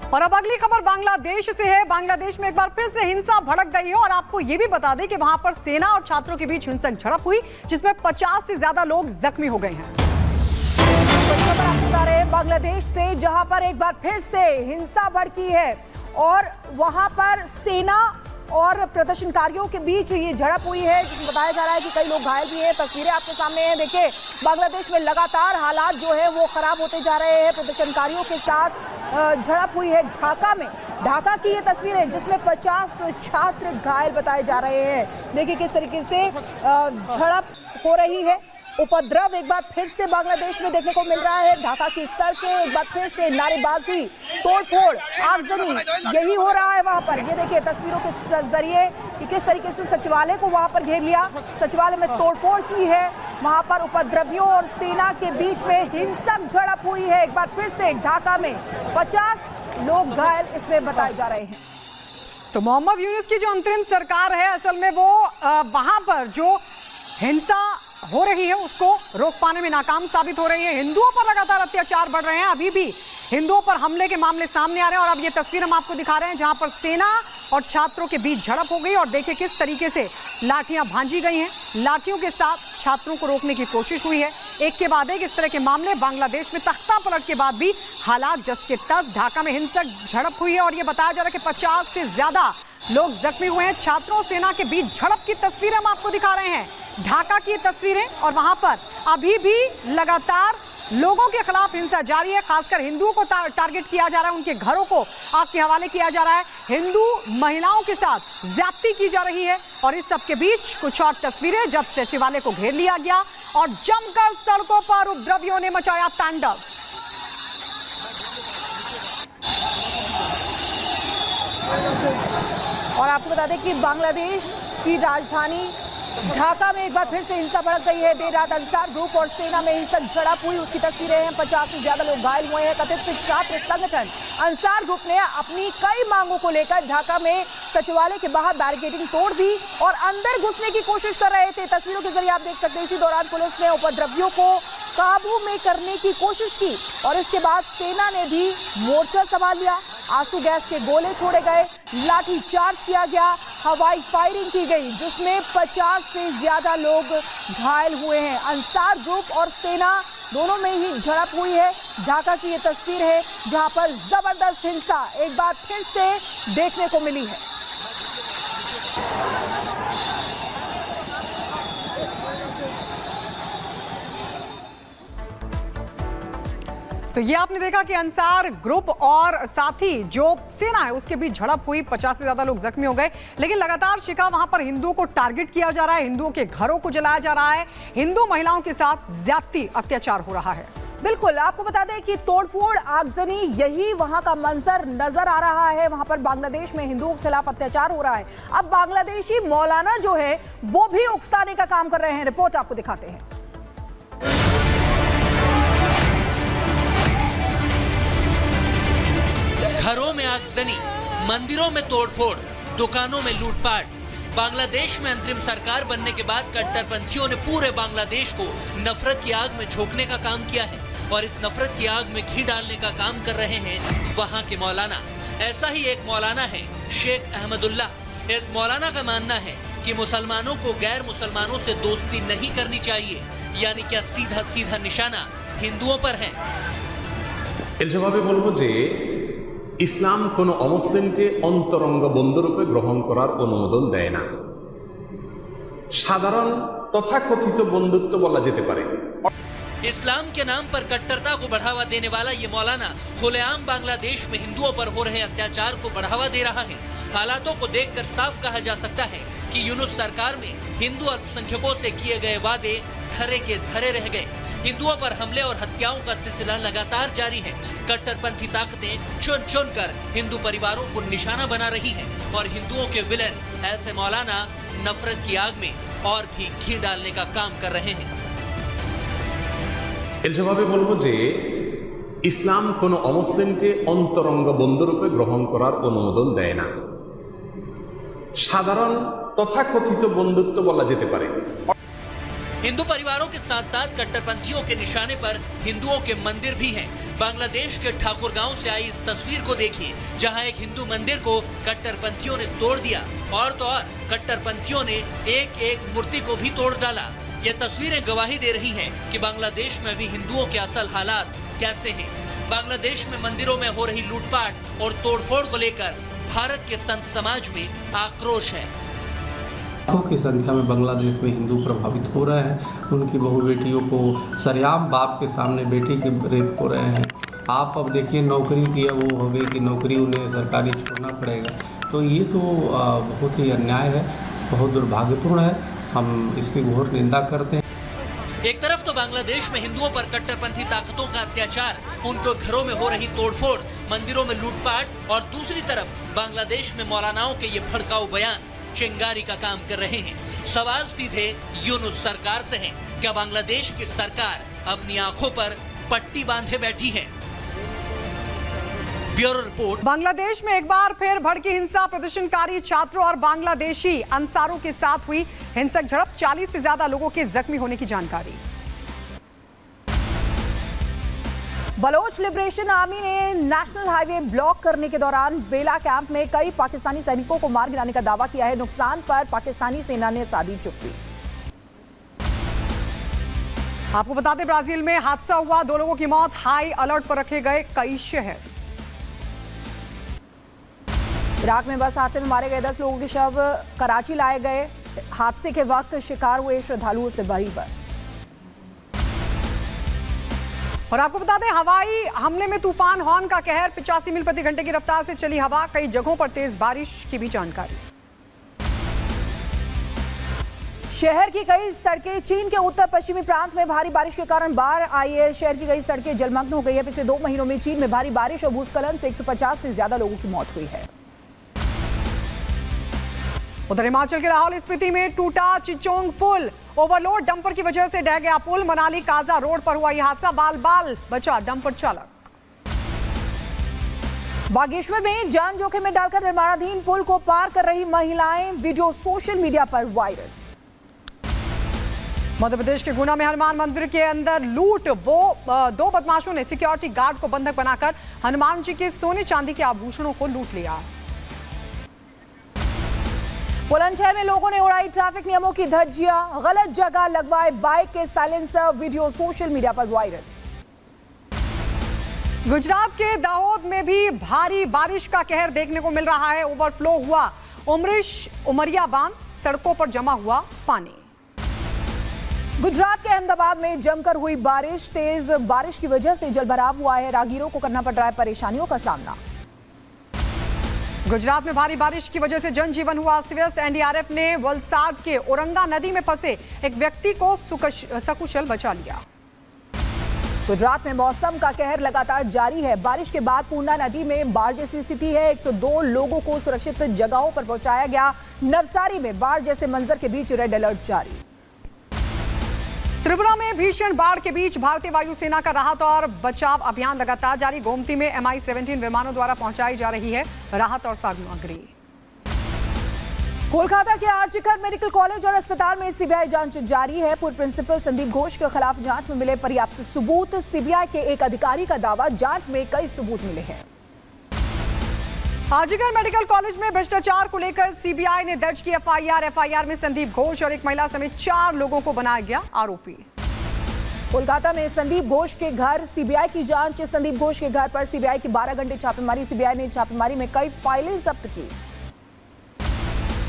और अब अगली खबर बांग्लादेश से है। बांग्लादेश में एक बार फिर से हिंसा भड़क गई है और आपको ये भी बता दें कि वहां पर सेना और छात्रों के बीच हिंसक झड़प हुई, जिसमें 50 से ज्यादा लोग जख्मी हो गए हैं। खबर आपको बता रहे हैं बांग्लादेश से, जहां पर एक बार फिर से हिंसा भड़की है और वहां पर सेना और प्रदर्शनकारियों के बीच ये झड़प हुई है, जिसमें बताया जा रहा है कि कई लोग घायल भी हैं। तस्वीरें आपके सामने हैं। देखिए, बांग्लादेश में लगातार हालात जो है वो खराब होते जा रहे हैं। प्रदर्शनकारियों के साथ झड़प हुई है ढाका में। ढाका की ये तस्वीर है जिसमें 50 छात्र घायल बताए जा रहे हैं। देखिए किस तरीके से झड़प हो रही है। उपद्रव एक बार फिर से बांग्लादेश में देखने को मिल रहा है। ढाका की सड़कें एक बार फिर से नारेबाजी, तोड़फोड़, आगजनी, यही हो रहा है वहां पर। ये देखिए तस्वीरों के जरिए कि किस तरीके से सचिवालय को वहां पर घेर लिया, सचिवालय में तोड़फोड़ की है। वहां पर उपद्रवियों और सेना के बीच में हिंसक झड़प हुई है। एक बार फिर से ढाका में 50 लोग घायल इसमें बताए जा रहे हैं। तो मोहम्मद यूनुस की जो अंतरिम सरकार है, असल में वो वहां पर जो हिंसा हो रही है उसको रोक पाने में नाकाम साबित हो रही है। हिंदुओं पर लगातार अत्याचार बढ़ रहे हैं। अभी भी हिंदुओं पर हमले के मामले सामने आ रहे हैं और अब ये तस्वीर हम आपको दिखा रहे हैं जहां पर सेना और छात्रों के बीच झड़प हो गई और देखिए किस तरीके से लाठियां भांजी गई हैं। लाठियों के साथ छात्रों को रोकने की कोशिश हुई है। एक के बाद एक इस तरह के मामले बांग्लादेश में तख्ता पलट के बाद भी हालात जस के तस। ढाका में हिंसक झड़प हुई है और ये बताया जा रहा है कि 50 से ज्यादा लोग जख्मी हुए हैं। छात्रों सेना के बीच झड़प की तस्वीरें हम आपको दिखा रहे हैं। ढाका की तस्वीरें और वहां पर अभी भी लगातार लोगों के खिलाफ हिंसा जारी है। खासकर हिंदुओं को टारगेट किया जा रहा है, उनके घरों को आग के हवाले किया जा रहा है। हिंदू महिलाओं के साथ ज्यादती की जा रही है और इस सब के बीच कुछ और तस्वीरें जब सचिवालय को घेर लिया गया और जमकर सड़कों पर उपद्रवियों ने मचाया तांडव। और आपको बता दें कि बांग्लादेश की राजधानी ढाका में एक बार फिर से हिंसा भड़क गई है। देर रात अंसार ग्रुप और सेना में हिंसक झड़प हुई, उसकी तस्वीरें हैं। 50 से ज्यादा लोग घायल हुए हैं। कथित छात्र संगठन अंसार ग्रुप ने अपनी कई मांगों को लेकर ढाका में सचिवालय के बाहर बैरिकेडिंग तोड़ दी और अंदर घुसने की कोशिश कर रहे थे। तस्वीरों के जरिए आप देख सकते हैं। इसी दौरान पुलिस ने उपद्रवियों को काबू में करने की कोशिश की और इसके बाद सेना ने भी मोर्चा संभाल लिया। आंसू गैस के गोले छोड़े गए, लाठी चार्ज किया गया, हवाई फायरिंग की गई, जिसमें 50 से ज्यादा लोग घायल हुए हैं। अंसार ग्रुप और सेना दोनों में ही झड़प हुई है। ढाका की ये तस्वीर है जहां पर जबरदस्त हिंसा एक बार फिर से देखने को मिली है। तो ये आपने देखा कि अंसार ग्रुप और साथ ही जो सेना है उसके बीच झड़प हुई, 50 से ज्यादा लोग जख्मी हो गए। लेकिन लगातार शिका वहां पर हिंदुओं को टारगेट किया जा रहा है, हिंदुओं के घरों को जलाया जा रहा है, हिंदू महिलाओं के साथ ज्यादती अत्याचार हो रहा है। बिल्कुल, आपको बता दें कि तोड़फोड़, आगजनी, यही वहां का मंजर नजर आ रहा है। वहां पर बांग्लादेश में हिंदुओं के खिलाफ अत्याचार हो रहा है। अब बांग्लादेशी मौलाना जो है वो भी उकसाने का काम कर रहे हैं। रिपोर्ट आपको दिखाते हैं। घरों में आगजनी, मंदिरों में तोड़फोड़, दुकानों में लूटपाट। बांग्लादेश में अंतरिम सरकार बनने के बाद कट्टरपंथियों ने पूरे बांग्लादेश को नफरत की आग में झोंकने का काम किया है और इस नफरत की आग में घी डालने का काम कर रहे हैं वहां के मौलाना। ऐसा ही एक मौलाना है शेख अहमदुल्लाह। इस मौलाना का मानना है कि मुसलमानों को गैर मुसलमानों से दोस्ती नहीं करनी चाहिए, यानी क्या सीधा सीधा निशाना हिंदुओं पर है। এর জবাবে বলবো যে ইসলাম কোনো অমুসলিমকে অন্তরঙ্গ বন্ধুরূপে গ্রহণ করার অনুমোদন দেয় না। সাধারণ তথাকথিত বন্ধুত্ব বলা যেতে পারে। इस्लाम के नाम पर कट्टरता को बढ़ावा देने वाला ये मौलाना खुलेआम बांग्लादेश में हिंदुओं पर हो रहे अत्याचार को बढ़ावा दे रहा है। हालातों को देखकर साफ कहा जा सकता है कि यूनुस सरकार में हिंदू अल्पसंख्यकों से किए गए वादे धरे के धरे रह गए। हिंदुओं पर हमले और हत्याओं का सिलसिला लगातार जारी है। कट्टरपंथी ताकतें चुन चुन कर हिंदू परिवारों को निशाना बना रही हैं और हिंदुओं के विलेन ऐसे मौलाना नफरत की आग में और भी घी डालने का काम कर रहे हैं। এর জবাবে বলবো যে ইসলাম কোনো অমুসলিমকে অন্তরঙ্গ বন্ধুরূপে গ্রহণ করার অনুমোদন দেয় না। সাধারণ তথাকথিত বন্ধুত্ব বলা যেতে পারে। हिंदू परिवारों के साथ साथ कट्टरपंथियों के निशाने पर हिंदुओं के मंदिर भी हैं। बांग्लादेश के ठाकुर गांव से आई इस तस्वीर को देखिए, जहां एक हिंदू मंदिर को कट्टरपंथियों ने तोड़ दिया और तो और कट्टरपंथियों ने एक एक मूर्ति को भी तोड़ डाला। ये तस्वीरें गवाही दे रही हैं कि बांग्लादेश में अभी हिंदुओं के असल हालात कैसे हैं। बांग्लादेश में मंदिरों में हो रही लूटपाट और तोड़फोड़ को लेकर भारत के संत समाज में आक्रोश है। लाखों की संख्या में बांग्लादेश में हिंदू प्रभावित हो रहे हैं। उनकी बहु बेटियों को सरेआम बाप के सामने बेटी के रेप हो रहे हैं। आप अब देखिए नौकरी की वो हो गई कि नौकरी उन्हें सरकारी छोड़ना पड़ेगा। तो ये तो बहुत ही अन्याय है, बहुत दुर्भाग्यपूर्ण है। हम इसकी घोर निंदा करते हैं। एक तरफ तो बांग्लादेश में हिंदुओं पर कट्टरपंथी ताकतों का अत्याचार, उनको घरों में हो रही तोड़फोड़, मंदिरों में लूटपाट, और दूसरी तरफ बांग्लादेश में मौलानाओं के ये भड़काऊ बयान चिंगारी का काम कर रहे हैं। सवाल सीधे यूनुस सरकार से है, क्या बांग्लादेश की सरकार अपनी आंखों पर पट्टी बांधे बैठी है? Bureau report. बांग्लादेश में एक बार फिर भड़की हिंसा, प्रदर्शनकारी छात्रों और बांग्लादेशी अंसारों के साथ हुई हिंसक झड़प, 40 से ज्यादा लोगों के जख्मी होने की जानकारी। बलोच लिबरेशन आर्मी ने नेशनल हाईवे ब्लॉक करने के दौरान बेला कैंप में कई पाकिस्तानी सैनिकों को मार गिराने का दावा किया है। नुकसान पर पाकिस्तानी सेना ने साधी चुप्पी। आपको बता दें, ब्राजील में हादसा हुआ, 2 लोगों की मौत, हाई अलर्ट पर रखे गए कई शहर। इराक में बस हादसे में मारे गए 10 लोगों के शव कराची लाए गए। हादसे के वक्त शिकार हुए श्रद्धालुओं से भरी बस। और आपको बता दें, हवाई हमले में तूफान हॉर्न का कहर, 85 मील प्रति घंटे की रफ्तार से चली हवा, कई जगहों पर तेज बारिश की भी जानकारी। शहर की कई सड़कें, चीन के उत्तर पश्चिमी प्रांत में भारी बारिश के कारण बाढ़ आई है। शहर की कई सड़कें जलमग्न हो गई है। पिछले 2 महीनों में चीन में भारी बारिश और भूस्खलन से 150 से ज्यादा लोगों की मौत हुई है। उधर हिमाचल के लाहौल स्पीति में टूटा चिचोंग पुल, ओवरलोड डंपर की वजह से ढह गया पुल। मनाली काजा रोड पर हुआ यह हादसा, बाल बाल बचा डंपर चालक। बागेश्वर में जान जोखिम में डालकर निर्माणाधीन पुल को पार कर रही महिलाएं, वीडियो सोशल मीडिया पर वायरल। मध्य प्रदेश के गुना में हनुमान मंदिर के अंदर लूट, 2 बदमाशों ने सिक्योरिटी गार्ड को बंधक बनाकर हनुमान जी के सोने चांदी के आभूषणों को लूट लिया। बुलंदशहर में लोगों ने उड़ाई ट्रैफिक नियमों की धज्जियां, गलत जगह लगवाए बाइक के साइलेंसर, वीडियो सोशल मीडिया पर वायरल। गुजरात के दाहोद में भी भारी बारिश का कहर देखने को मिल रहा है। ओवरफ्लो हुआ उमरिया बांध, सड़कों पर जमा हुआ पानी। गुजरात के अहमदाबाद में जमकर हुई बारिश, तेज बारिश की वजह से जलभराव हुआ है। राहगीरों को करना पड़ रहा है परेशानियों का सामना। गुजरात में भारी बारिश की वजह से जनजीवन हुआ अस्त व्यस्त। एनडीआरएफ ने वलसाड के औरंगा नदी में फंसे एक व्यक्ति को सकुशल बचा लिया। गुजरात में मौसम का कहर लगातार जारी है। बारिश के बाद पूर्णा नदी में बाढ़ जैसी स्थिति है। 102 लोगों को सुरक्षित जगहों पर पहुंचाया गया। नवसारी में बाढ़ जैसे मंजर के बीच रेड अलर्ट जारी। त्रिपुरा में भीषण बाढ़ के बीच भारतीय वायुसेना का राहत और बचाव अभियान लगातार जारी। गोमती में MI-17 विमानों द्वारा पहुंचाई जा रही है राहत और सामग्री। कोलकाता के आर्जिकर मेडिकल कॉलेज और अस्पताल में सीबीआई जांच जारी है। पूर्व प्रिंसिपल संदीप घोष के खिलाफ जांच में मिले पर्याप्त सबूत। सीबीआई के एक अधिकारी का दावा, जांच में कई सबूत मिले हैं। आर्जिकर मेडिकल कॉलेज में भ्रष्टाचार को लेकर सीबीआई ने दर्ज की एफआईआर में संदीप घोष और एक महिला समेत 4 लोगों को बनाया गया आरोपी। कोलकाता में संदीप घोष के घर सीबीआई की जांच। संदीप घोष के घर पर सीबीआई की 12 घंटे छापेमारी। सीबीआई ने छापेमारी में कई फाइलें जब्त की।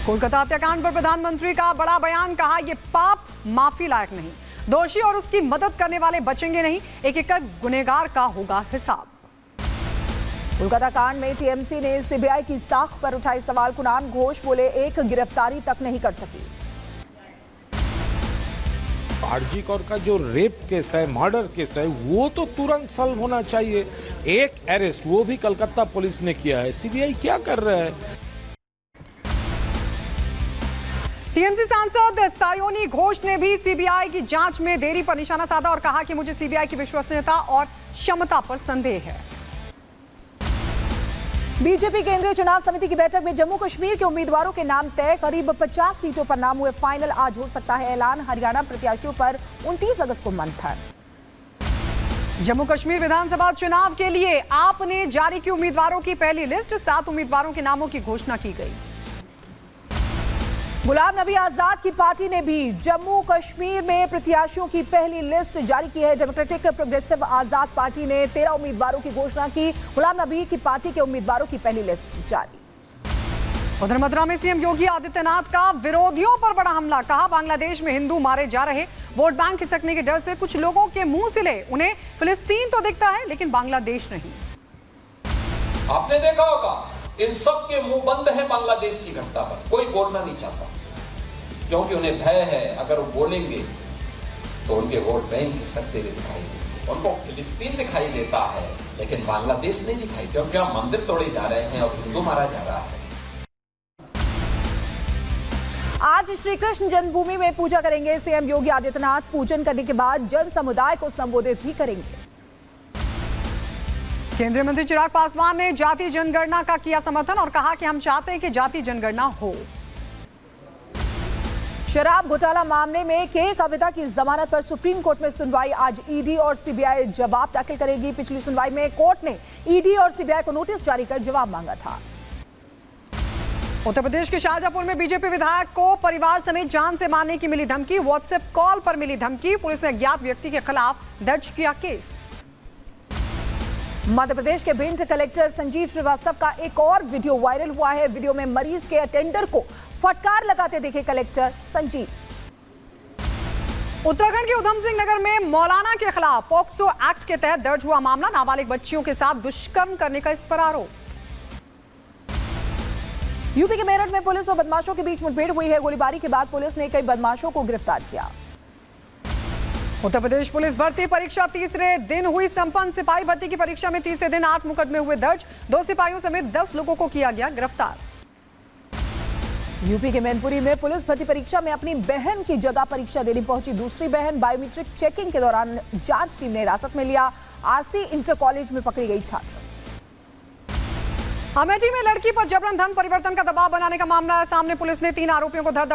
कोलकाता हत्याकांड पर प्रधानमंत्री का बड़ा बयान, कहा यह पाप माफी लायक नहीं, दोषी और उसकी मदद करने वाले बचेंगे नहीं, एक गुनहगार का होगा हिसाब। कोलकाता कांड में टीएमसी ने सीबीआई की साख पर उठाए सवाल। कुणाल घोष बोले, एक गिरफ्तारी तक नहीं कर सकी। आरजी कौर का जो रेप केस है, मर्डर केस है, वो तो तुरंत सॉल्व होना चाहिए। एक अरेस्ट वो भी कलकत्ता पुलिस ने किया है। सीबीआई क्या कर रहा है? टीएमसी सांसद सायोनी घोष ने भी सीबीआई की जांच में देरी पर निशाना साधा और कहा कि मुझे सीबीआई की विश्वसनीयता और क्षमता पर संदेह है। बीजेपी केंद्रीय चुनाव समिति की बैठक में जम्मू कश्मीर के उम्मीदवारों के नाम तय। करीब 50 सीटों पर नाम हुए फाइनल। आज हो सकता है ऐलान। हरियाणा प्रत्याशियों पर 29 अगस्त को मंथन। जम्मू कश्मीर विधानसभा चुनाव के लिए आप ने जारी की उम्मीदवारों की पहली लिस्ट। 7 उम्मीदवारों के नामों की घोषणा की गई। गुलाम नबी आजाद की पार्टी ने भी जम्मू कश्मीर में प्रत्याशियों की पहली लिस्ट जारी की है। डेमोक्रेटिक प्रोग्रेसिव आजाद पार्टी ने 13 उम्मीदवारों की घोषणा की। गुलाम नबी की पार्टी के उम्मीदवारों की पहली लिस्ट जारी। उधर मथुरा में सीएम योगी आदित्यनाथ का विरोधियों पर बड़ा हमला। कहा बांग्लादेश में हिंदू मारे जा रहे। वोट बैंक खिसकने के डर से कुछ लोगों के मुंह सिले। उन्हें फिलिस्तीन तो दिखता है लेकिन बांग्लादेश नहीं। आपने देखा होगा इन सब के मुंह बंद है बांग्लादेश की घटना पर। कोई बोलना नहीं चाहता क्योंकि उन्हें भय है अगर वो बोलेंगे तो उनके वोट बैंक खिसकते हुए दिखाई देते। उनको फिलिस्तीन दिखाई देता है लेकिन बांग्लादेश नहीं दिखाई, क्योंकि वहां मंदिर तोड़े जा रहे हैं और हिंदू मारा जा रहा है। आज श्री कृष्ण जन्मभूमि में पूजा करेंगे सीएम योगी आदित्यनाथ। पूजन करने के बाद जन समुदाय को संबोधित भी करेंगे। केंद्रीय मंत्री चिराग पासवान ने जाति जनगणना का किया समर्थन और कहा कि हम चाहते हैं कि जाति जनगणना हो। शराब घोटाला मामले में के कविता की जमानत पर सुप्रीम कोर्ट में सुनवाई। आज ईडी और सीबीआई जवाब दाखिल करेगी। पिछली सुनवाई में कोर्ट ने ईडी और सीबीआई को नोटिस जारी कर जवाब मांगा था। उत्तर प्रदेश के शाहजहांपुर में बीजेपी विधायक को परिवार समेत जान से मारने की मिली धमकी। व्हाट्सएप कॉल पर मिली धमकी। पुलिस ने अज्ञात व्यक्ति के खिलाफ दर्ज किया केस। मध्य प्रदेश के भिंड कलेक्टर संजीव श्रीवास्तव का एक और वीडियो वायरल हुआ है। वीडियो में मरीज के अटेंडर को फटकार लगाते दिखे कलेक्टर संजीव। उत्तराखंड के उधम सिंह नगर में मौलाना के खिलाफ पॉक्सो एक्ट के तहत दर्ज हुआ मामला। नाबालिग बच्चियों के साथ दुष्कर्म करने का इस पर आरोप। यूपी के मेरठ में पुलिस और बदमाशों के बीच मुठभेड़ हुई है। गोलीबारी के बाद पुलिस ने कई बदमाशों को गिरफ्तार किया। उत्तर प्रदेश पुलिस भर्ती परीक्षा तीसरे दिन हुई संपन्न। सिपाही भर्ती की परीक्षा में तीसरे दिन 8 मुकदमे हुए दर्ज। 2 सिपाहियों समेत 10 लोगों को किया गया गिरफ्तार। यूपी के मैनपुरी में पुलिस भर्ती परीक्षा में अपनी बहन की जगह परीक्षा देने पहुंची दूसरी बहन। बायोमेट्रिक चेकिंग के दौरान जांच टीम ने हिरासत में लिया। आरसी इंटर कॉलेज में पकड़ी गई छात्र। अमेठी में लड़की पर जबरन धन परिवर्तन का दबाव बनाने का मामला है सामने। पुलिस ने 3 आरोपियों को धर